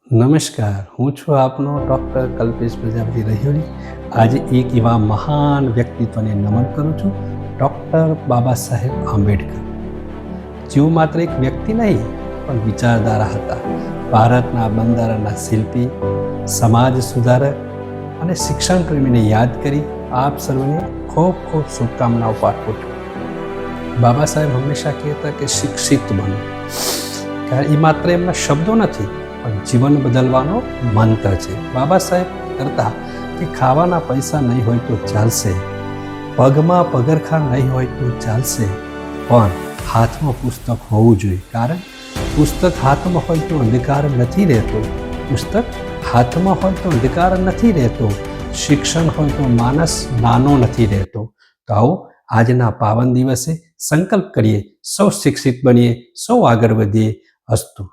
નમસ્કાર, હું છું આપનો ડૉક્ટર કલ્પેશ પ્રજાપતિ રહીઓની. આજે એક એવા મહાન વ્યક્તિત્વને નમન કરું છું, ડૉક્ટર બાબા સાહેબ આંબેડકર. જેઓ માત્ર એક વ્યક્તિ નહીં પણ વિચારધારા હતા. ભારતના બંધારણના શિલ્પી, સમાજ સુધારક અને શિક્ષણ પ્રેમીને યાદ કરી આપ સર્વને ખૂબ ખૂબ શુભકામનાઓ પાઠવું છું. બાબા સાહેબ હંમેશા કહેતા કે શિક્ષિત બનો. કારણ એ માત્ર એમના શબ્દો નથી પણ જીવન બદલવાનો મંત્ર છે. બાબા સાહેબ કરતા કે ખાવાના પૈસા નહીં હોય તો ચાલશે, પગમાં પગરખાં નહીં હોય તો ચાલશે, પણ હાથમાં પુસ્તક હોવું જોઈએ. કારણ પુસ્તક હાથમાં હોય તો અંધકાર નથી રહેતો, પુસ્તક હાથમાં હોય તો અંધકાર નથી રહેતો, શિક્ષણ હોય તો માણસ નાનો નથી રહેતો. તો આવો આજના પાવન દિવસે સંકલ્પ કરીએ, સૌ શિક્ષિત બનીએ, સૌ આગળ વધીએ. અસ્તુ.